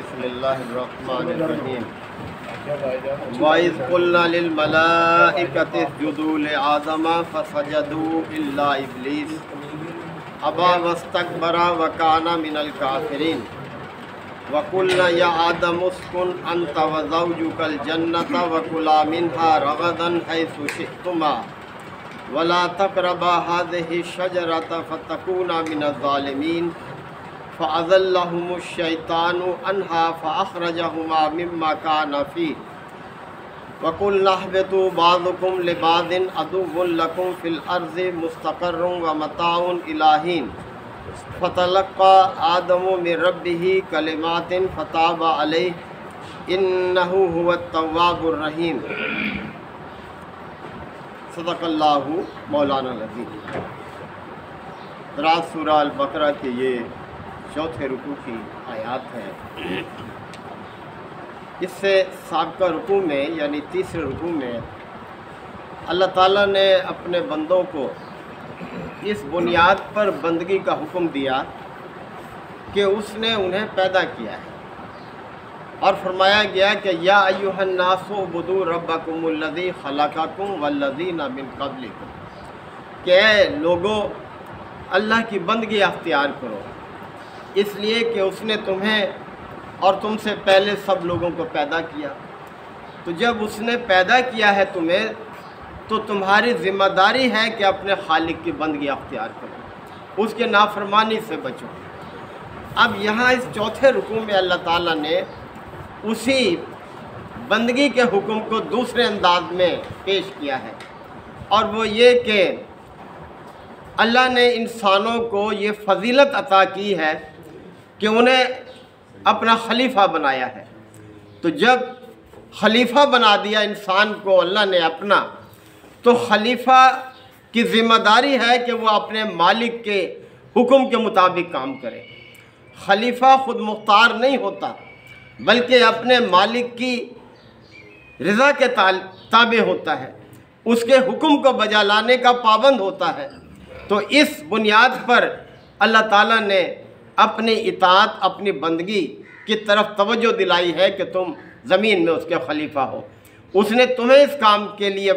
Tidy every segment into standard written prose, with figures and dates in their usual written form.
بسم اللہ الرحمن الرحیم وَإِذْ قُلْنَا لِلْمَلَائِكَةِ اسْجُدُوا لِآدَمَ فَسَجَدُوا إِلَّا إِبْلِيسَ أَبَى وَاسْتَكْبَرَ وَكَانَ مِنَ الْكَافِرِينَ وَقُلْنَا يَا آدَمُ اسْكُنْ أَنْتَ وَزَوْجُكَ الْجَنَّةَ وَكُلَا مِنْهَا رَغَدًا حَيْثُ شِئْتُمَا وَلَا تَقْرَبَا هَٰذِهِ الشَّجَرَةَ فَتَكُونَا مِنَ الظَّالِمِينَ فَأَزَلَّهُمُ الشَّيْطَانُ عَنْهَا فَأَخْرَجَهُمَا مِمَّا كَانَ فِيهِ وَقُلْنَا اهْبِطُوا بَعْضُكُمْ لِبَعْضٍ عَدُوٌّ لَكُمْ فِي الْأَرْضِ مُسْتَقَرٌّ وَمَتَاعٌ إِلَىٰ حِينٍ فَتَلَقَّىٰ آدَمُ مِن رَّبِّهِ كَلِمَاتٍ فَتَابَ عَلَيْهِ إِنَّهُ هُوَ التَّوَّابُ الرَّحِيمُ۔ صدق اللہ مولانا العظیم۔ درست سورہ البقرہ کے یہ چوتھے رکوع کی آیات ہے۔ اس سے سابقہ رکوع میں یعنی تیسرے رکوع میں اللہ تعالیٰ نے اپنے بندوں کو اس بنیاد پر بندگی کا حکم دیا کہ اس نے انہیں پیدا کیا ہے، اور فرمایا گیا کہ یا ایھا الناس اعبدوا ربکم الذی خلقکم والذین من قبلکم، کہ اے لوگو اللہ کی بندگی اختیار کرو، اس لیے کہ اس نے تمہیں اور تم سے پہلے سب لوگوں کو پیدا کیا۔ تو جب اس نے پیدا کیا ہے تمہیں، تو تمہاری ذمہ داری ہے کہ اپنے خالق کی بندگی اختیار کرو، اس کے نافرمانی سے بچو۔ اب یہاں اس چوتھے رکوع میں اللہ تعالیٰ نے اسی بندگی کے حکم کو دوسرے انداز میں پیش کیا ہے، اور وہ یہ کہ اللہ نے انسانوں کو یہ فضیلت عطا کی ہے کہ انہیں اپنا خلیفہ بنایا ہے۔ تو جب خلیفہ بنا دیا انسان کو اللہ نے اپنا، تو خلیفہ کی ذمہ داری ہے کہ وہ اپنے مالک کے حکم کے مطابق کام کرے۔ خلیفہ خود مختار نہیں ہوتا، بلکہ اپنے مالک کی رضا کے تابع ہوتا ہے، اس کے حکم کو بجا لانے کا پابند ہوتا ہے۔ تو اس بنیاد پر اللہ تعالیٰ نے اپنی اطاعت، اپنی بندگی کی طرف توجہ دلائی ہے کہ تم زمین میں اس کے خلیفہ ہو۔ اس نے تمہیں اس کام کے لیے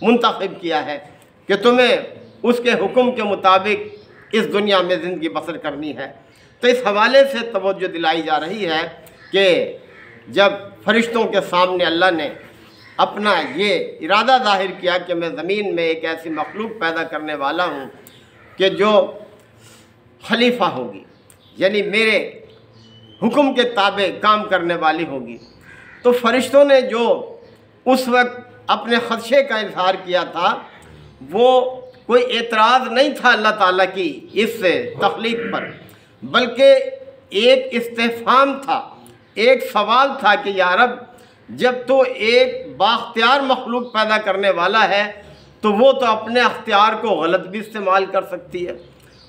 منتخب کیا ہے کہ تمہیں اس کے حکم کے مطابق اس دنیا میں زندگی بسر کرنی ہے۔ تو اس حوالے سے توجہ دلائی جا رہی ہے کہ جب فرشتوں کے سامنے اللہ نے اپنا یہ ارادہ ظاہر کیا کہ میں زمین میں ایک ایسی مخلوق پیدا کرنے والا ہوں کہ جو خلیفہ ہوگی، یعنی میرے حکم کے تابع کام کرنے والی ہوگی، تو فرشتوں نے جو اس وقت اپنے خدشے کا اظہار کیا تھا، وہ کوئی اعتراض نہیں تھا اللہ تعالیٰ کی اس تخلیق پر، بلکہ ایک استفہام تھا، ایک سوال تھا کہ یا رب، جب تو ایک بااختیار مخلوق پیدا کرنے والا ہے تو وہ تو اپنے اختیار کو غلط بھی استعمال کر سکتی ہے،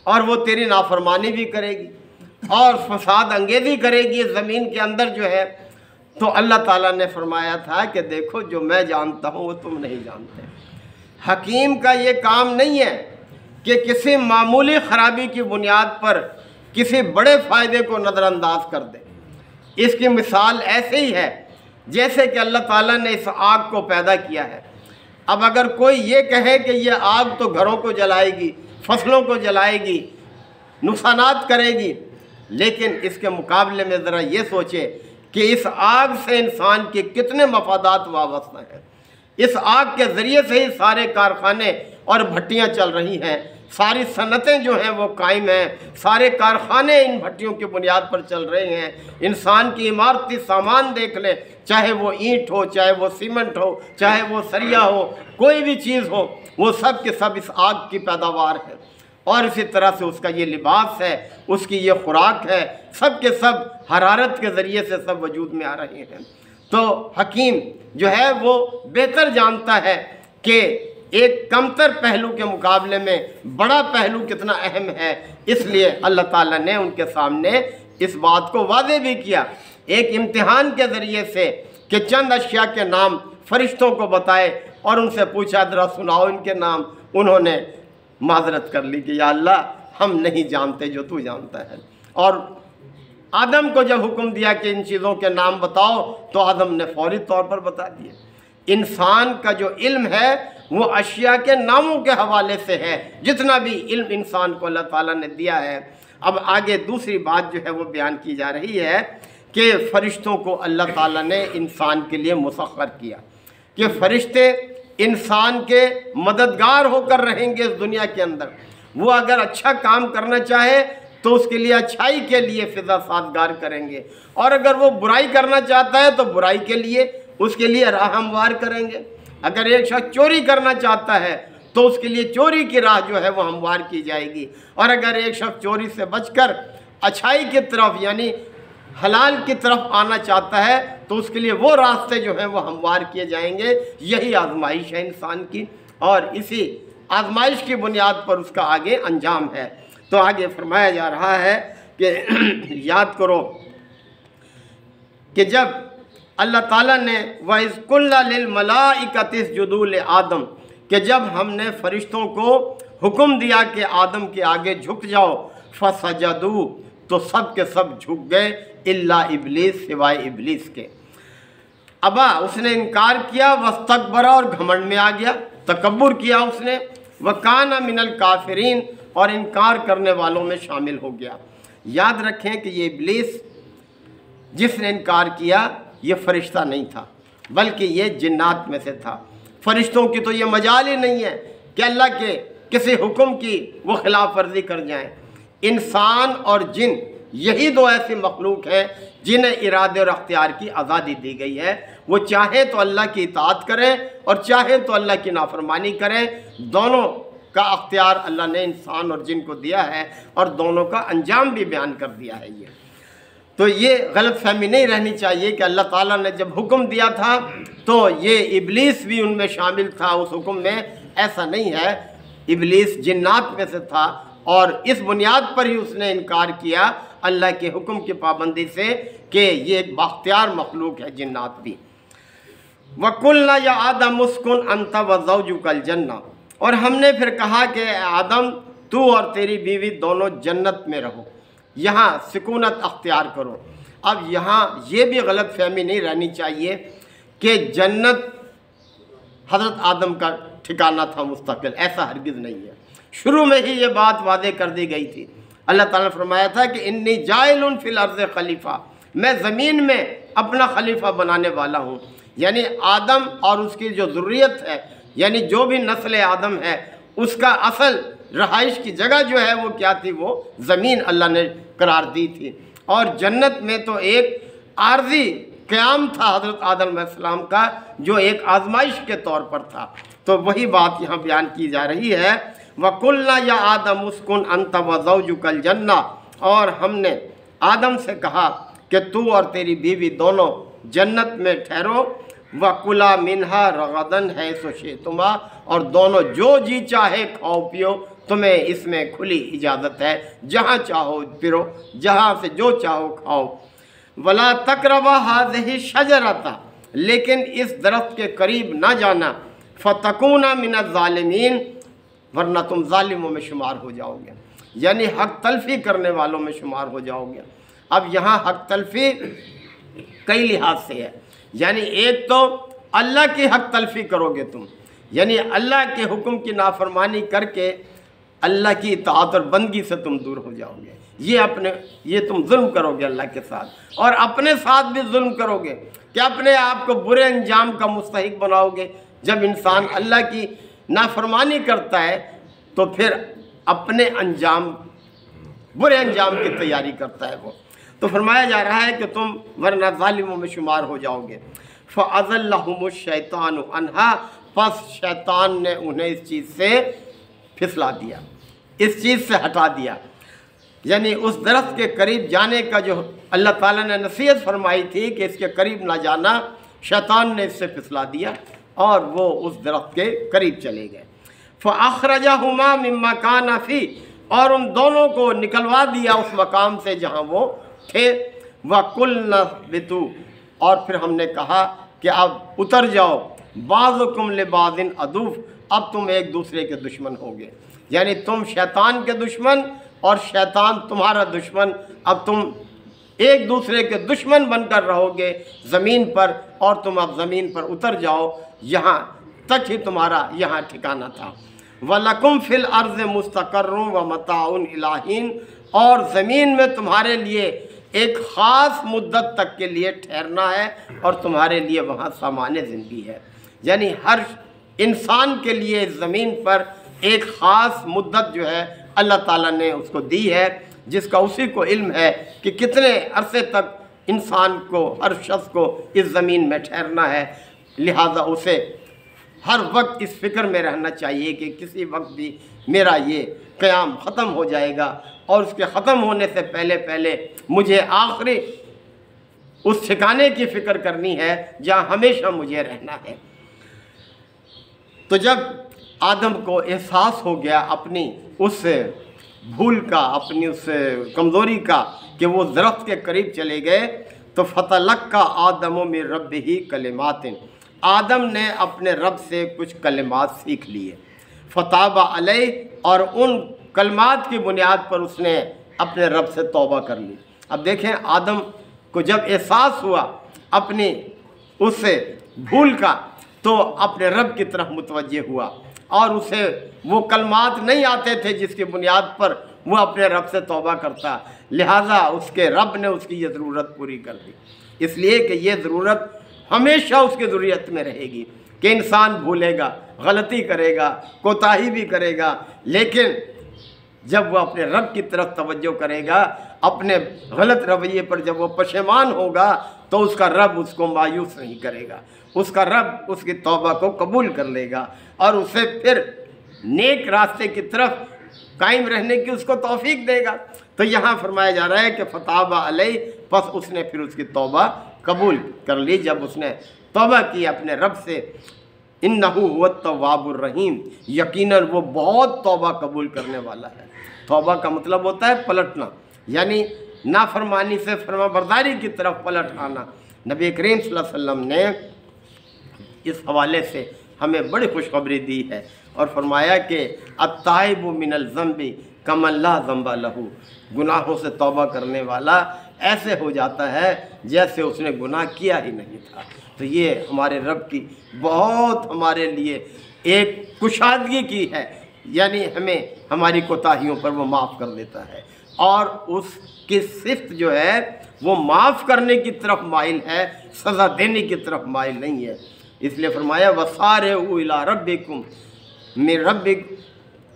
اور وہ تیری نافرمانی بھی کرے گی اور فساد انگیزی کرے گی اس زمین کے اندر جو ہے۔ تو اللہ تعالیٰ نے فرمایا تھا کہ دیکھو جو میں جانتا ہوں وہ تم نہیں جانتے۔ حکیم کا یہ کام نہیں ہے کہ کسی معمولی خرابی کی بنیاد پر کسی بڑے فائدے کو نظر انداز کر دے۔ اس کی مثال ایسے ہی ہے جیسے کہ اللہ تعالیٰ نے اس آگ کو پیدا کیا ہے۔ اب اگر کوئی یہ کہے کہ یہ آگ تو گھروں کو جلائے گی، فصلوں کو جلائے گی، نقصانات کرے گی، لیکن اس کے مقابلے میں ذرا یہ سوچے کہ اس آگ سے انسان کے کتنے مفادات وابستہ ہیں۔ اس آگ کے ذریعے سے ہی سارے کارخانے اور بھٹیاں چل رہی ہیں، ساری صنعتیں جو ہیں وہ قائم ہیں، سارے کارخانے ان بھٹیوں کی بنیاد پر چل رہے ہیں۔ انسان کی عمارتی سامان دیکھ لیں، چاہے وہ اینٹ ہو، چاہے وہ سیمنٹ ہو، چاہے وہ سریا ہو، کوئی بھی چیز ہو، وہ سب کے سب اس آگ کی پیداوار ہے۔ اور اسی طرح سے اس کا یہ لباس ہے، اس کی یہ خوراک ہے، سب کے سب حرارت کے ذریعے سے سب وجود میں آ رہے ہیں۔ تو حکیم جو ہے وہ بہتر جانتا ہے کہ ایک کمتر پہلو کے مقابلے میں بڑا پہلو کتنا اہم ہے، اس لیے اللہ تعالیٰ نے ان کے سامنے اس بات کو واضح بھی کیا ایک امتحان کے ذریعے سے کہ چند اشیاء کے نام فرشتوں کو بتائے اور ان سے پوچھا ذرا سناؤ ان کے نام۔ انہوں نے معذرت کر لی کہ یا اللہ ہم نہیں جانتے جو تو جانتا ہے، اور آدم کو جب حکم دیا کہ ان چیزوں کے نام بتاؤ تو آدم نے فوری طور پر بتا دیے۔ انسان کا جو علم ہے وہ اشیاء کے ناموں کے حوالے سے ہے، جتنا بھی علم انسان کو اللہ تعالیٰ نے دیا ہے۔ اب آگے دوسری بات جو ہے وہ بیان کی جا رہی ہے کہ فرشتوں کو اللہ تعالیٰ نے انسان کے لیے مسخر کیا کہ فرشتے انسان کے مددگار ہو کر رہیں گے اس دنیا کے اندر۔ وہ اگر اچھا کام کرنا چاہے تو اس کے لیے اچھائی کے لیے فضا سازگار کریں گے، اور اگر وہ برائی کرنا چاہتا ہے تو برائی کے لیے اس کے لیے راہ ہموار کریں گے۔ اگر ایک شخص چوری کرنا چاہتا ہے تو اس کے لیے چوری کی راہ جو ہے وہ ہموار کی جائے گی، اور اگر ایک شخص چوری سے بچ کر اچھائی کی طرف یعنی حلال کی طرف آنا چاہتا ہے تو اس کے لیے وہ راستے جو ہیں وہ ہموار کیے جائیں گے۔ یہی آزمائش ہے انسان کی، اور اسی آزمائش کی بنیاد پر اس کا آگے انجام ہے۔ تو آگے فرمایا جا رہا ہے کہ یاد کرو کہ جب اللہ تعالیٰ نے وَإِذْ قُلْنَا لِلْمَلَائِكَةِ اسْجُدُوا لِآدَمَ کہ جب ہم نے فرشتوں کو حکم دیا کہ آدم کے آگے جھک جاؤ، فَسَجَدُوا تو سب کے سب جھک گئے الا ابلیس سوائے ابلیس کے۔ ابا اس نے انکار کیا، واستکبر اور گھمنڈ میں آ گیا، تکبر کیا اس نے، وکان من الکافرین اور انکار کرنے والوں میں شامل ہو گیا۔ یاد رکھیں کہ یہ ابلیس جس نے انکار کیا یہ فرشتہ نہیں تھا، بلکہ یہ جنات میں سے تھا۔ فرشتوں کی تو یہ مجال ہی نہیں ہے کہ اللہ کے کسی حکم کی وہ خلاف ورزی کر جائیں۔ انسان اور جن یہی دو ایسی مخلوق ہیں جنہیں ارادے اور اختیار کی آزادی دی گئی ہے، وہ چاہیں تو اللہ کی اطاعت کریں اور چاہیں تو اللہ کی نافرمانی کریں۔ دونوں کا اختیار اللہ نے انسان اور جن کو دیا ہے، اور دونوں کا انجام بھی بیان کر دیا ہے۔ یہ تو یہ غلط فہمی نہیں رہنی چاہیے کہ اللہ تعالیٰ نے جب حکم دیا تھا تو یہ ابلیس بھی ان میں شامل تھا اس حکم میں، ایسا نہیں ہے۔ ابلیس جنات میں سے تھا، اور اس بنیاد پر ہی اس نے انکار کیا اللہ کے حکم کی پابندی سے کہ یہ ایک بااختیار مخلوق ہے جنات بھی۔ وَقُلْنَا يَا آدَمُ اسْكُنْ أَنْتَ وَزَوْجُكَ الْجَنَّةَ اور ہم نے پھر کہا کہ اے آدم تو اور تیری بیوی دونوں جنت میں رہو، یہاں سکونت اختیار کرو۔ اب یہاں یہ بھی غلط فہمی نہیں رہنی چاہیے کہ جنت حضرت آدم کا ٹھکانہ تھا مستقل، ایسا ہرگز نہیں ہے۔ شروع میں ہی یہ بات واضح کر دی گئی تھی۔ اللہ تعالیٰ نے فرمایا تھا کہ انی جاعل فی الارض خلیفہ، میں زمین میں اپنا خلیفہ بنانے والا ہوں۔ یعنی آدم اور اس کی جو ذریت ہے، یعنی جو بھی نسل آدم ہے، اس کا اصل رہائش کی جگہ جو ہے وہ کیا تھی؟ وہ زمین اللہ نے قرار دی تھی، اور جنت میں تو ایک عارضی قیام تھا حضرت آدم علیہ السلام کا، جو ایک آزمائش کے طور پر تھا۔ تو وہی بات یہاں بیان کی جا رہی ہے، وَقُلْنَا يَا آدَمُ اسْكُنْ أَنْتَ وَزَوْجُكَ الْجَنَّةَ اور ہم نے آدم سے کہا کہ تو اور تیری بیوی دونوں جنت میں ٹھہرو، وَكُلَا مِنْهَا رَغَدًا حَيْثُ شِئْتُمَا اور دونوں جو جی چاہے کھاؤ پیو، تمہیں اس میں کھلی اجازت ہے، جہاں چاہو پھرو، جہاں سے جو چاہو کھاؤ۔ وَلَا تَقْرَبَا هَٰذِهِ الشَّجَرَةَ لیکن اس درخت کے قریب نہ جانا، فَتَكُونَ مِنَ الظَّالِمِينَ ورنہ تم ظالموں میں شمار ہو جاؤ گے، یعنی حق تلفی کرنے والوں میں شمار ہو جاؤ گے۔ اب یہاں حق تلفی کئی لحاظ سے ہے، یعنی ایک تو اللہ کی حق تلفی کرو گے تم، یعنی اللہ کے حکم کی نافرمانی کر کے اللہ کی اطاعت اور بندگی سے تم دور ہو جاؤ گے، یہ تم ظلم کرو گے اللہ کے ساتھ، اور اپنے ساتھ بھی ظلم کرو گے کہ اپنے آپ کو برے انجام کا مستحق بناؤ گے۔ جب انسان اللہ کی نافرمانی کرتا ہے تو پھر اپنے برے انجام کی تیاری کرتا ہے وہ۔ تو فرمایا جا رہا ہے کہ تم ورنہ ظالموں میں شمار ہو جاؤ گے۔ فَأَذَلَّهُمُ الشَّيْطَانُ عَنْهَا پس شیطان نے انہیں اس چیز سے پھسلا دیا، اس چیز سے ہٹا دیا، یعنی اس درخت کے قریب جانے کا جو اللہ تعالیٰ نے نصیحت فرمائی تھی کہ اس کے قریب نہ جانا، شیطان نے اس سے پھسلا دیا اور وہ اس درخت کے قریب چلے گئے۔ فَأَخْرَجَهُمَا مِمَّا كَانَ فِيهِ اور ان دونوں کو نکلوا دیا اس مقام سے جہاں وہ تھے۔ وَقُلْنَا اهْبِطُوا اور پھر ہم نے کہا کہ اب اتر جاؤ، بَعْضُكُمْ لِبَعْضٍ عَدُوٌّ اب تم ایک دوسرے کے دشمن ہوگے، یعنی تم شیطان کے دشمن اور شیطان تمہارا دشمن، اب تم ایک دوسرے کے دشمن بن کر رہو گے زمین پر، اور تم اب زمین پر اتر جاؤ، یہاں تک ہی تمہارا یہاں ٹھکانہ تھا۔ وَلَكُمْ فِي الْأَرْضِ مُسْتَقَرٌّ وَمَتَاعٌ إِلَىٰ حِينٍ، اور زمین میں تمہارے لیے ایک خاص مدت تک کے لیے ٹھہرنا ہے، اور تمہارے لیے وہاں سامان زندگی ہے۔ یعنی ہر انسان کے لیے زمین پر ایک خاص مدت جو ہے اللہ تعالیٰ نے اس کو دی ہے، جس کا اسی کو علم ہے کہ کتنے عرصے تک انسان کو، ہر شخص کو اس زمین میں ٹھہرنا ہے۔ لہٰذا اسے ہر وقت اس فکر میں رہنا چاہیے کہ کسی وقت بھی میرا یہ قیام ختم ہو جائے گا، اور اس کے ختم ہونے سے پہلے پہلے مجھے آخری اس ٹھکانے کی فکر کرنی ہے جہاں ہمیشہ مجھے رہنا ہے۔ تو جب آدم کو احساس ہو گیا اپنی اس بھول کا، اپنی اس کمزوری کا، کہ وہ درخت کے قریب چلے گئے، تو فَتَلَقَّىٰ آدَمُ مِن رَبِّهِ کَلِمَاتٍ، آدم نے اپنے رب سے کچھ کلمات سیکھ لیے۔ فَتَابَ عَلَيْهِ، اور ان کلمات کی بنیاد پر اس نے اپنے رب سے توبہ کر لی۔ اب دیکھیں آدم کو جب احساس ہوا اپنی اس بھول کا، تو اپنے رب کی طرف متوجہ ہوا، اور اسے وہ کلمات نہیں آتے تھے جس کی بنیاد پر وہ اپنے رب سے توبہ کرتا، لہٰذا اس کے رب نے اس کی یہ ضرورت پوری کر دی۔ اس لیے کہ یہ ضرورت ہمیشہ اس کی ضروریت میں رہے گی کہ انسان بھولے گا، غلطی کرے گا، کوتاہی بھی کرے گا، لیکن جب وہ اپنے رب کی طرف توجہ کرے گا، اپنے غلط رویے پر جب وہ پشیمان ہوگا، تو اس کا رب اس کو مایوس نہیں کرے گا، اس کا رب اس کی توبہ کو قبول کر لے گا، اور اسے پھر نیک راستے کی طرف قائم رہنے کی اس کو توفیق دے گا۔ تو یہاں فرمایا جا رہا ہے کہ فَتَابَ عَلَيْهِ، پس اس نے پھر اس کی توبہ قبول کر لی۔ جب اس نے توبہ کی اپنے رب سے، اِنَّهُ هُوَ التَّوَّابُ الرَّحِيمُ، یقیناً وہ بہت توبہ قبول کرنے والا ہے۔ توبہ کا مطلب ہوتا ہے پلٹنا، یعنی نافرمانی سے فرما برداری کی طرف پلٹ آنا۔ نبی کریم صلی اللہ علیہ وسلم نے اس حوالے سے ہمیں بڑی خوشخبری دی ہے، اور فرمایا کہ التائب من الذنب کمن لا ذنب لہ، گناہوں سے توبہ کرنے والا ایسے ہو جاتا ہے جیسے اس نے گناہ کیا ہی نہیں تھا۔ تو یہ ہمارے رب کی بہت ہمارے لیے ایک کشادگی کی ہے، یعنی ہمیں ہماری کوتاہیوں پر وہ معاف کر دیتا ہے، اور اس کی صفت جو ہے وہ معاف کرنے کی طرف مائل ہے، سزا دینے کی طرف مائل نہیں ہے۔ اس لیے فرمایا وَسَارِعُوا إِلَىٰ رَبِّكُمْ مِن رَبِّكُمْ،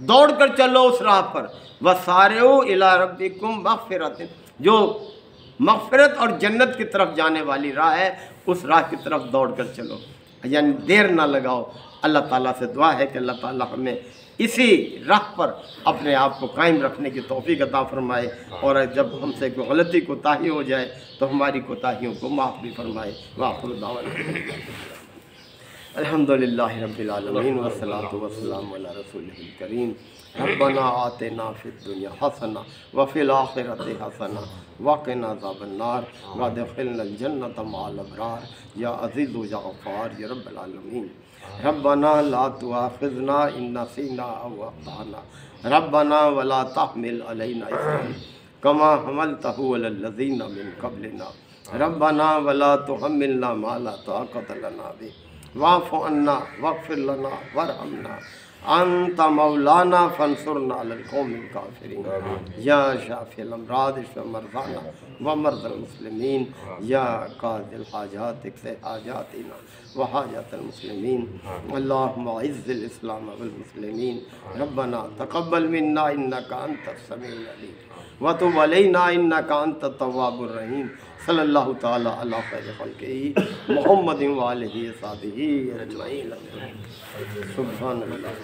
دوڑ کر چلو اس راہ پر، وَسَارِعُوا إِلَىٰ رَبِّكُمْ مَغْفِرَةٍ، جو مغفرت اور جنت کی طرف جانے والی راہ ہے، اس راہ کی طرف دوڑ کر چلو، یعنی دیر نہ لگاؤ۔ اللہ تعالیٰ سے دعا ہے کہ اللہ تعالیٰ ہمیں اسی راہ پر اپنے آپ کو قائم رکھنے کی توفیق عطا فرمائے، اور جب ہم سے کوئی غلطی کوتاہی ہو جائے تو ہماری کوتاہیوں کو معاف بھی فرمائے۔ وآخر دعوانا الحمدللہ رب العالمین، والصلاة والسلام علی رسولہ الکریم۔ ربنا آتنا فی الدنیا حسنہ وفی الآخرۃ حسنہ وقنا عذاب النار وادخلنا الجنۃ مع الابرار، یا عزیز و یا غفار یا رب العالمین۔ ربنا لا تؤاخذنا ان نسینا او اخطأنا، ربنا ولا تحمل علینا اصرا کما حملتہ علی الذین من قبلنا، ربنا ولا تحملنا ما لا طاقۃ لنا بہ، واعف عنا واغفر لنا وارحمنا انت مولانا فانصرنا علی القوم الکافرین، یا شافی الامراض اشف مرضانا ومرضى المسلمین، یا قاضی الحاجات اقض حاجاتنا وحاجات المسلمین، اللہم اعز الاسلام والمسلمین، ربنا تقبل منا انک انت السمیع العلیم وتب علینا انک انت التواب الرحیم۔ صلی اللہ تعالی علی خیر خلقہ محمد وآلہ وصحبہ اجمعین۔ سبحان اللہ۔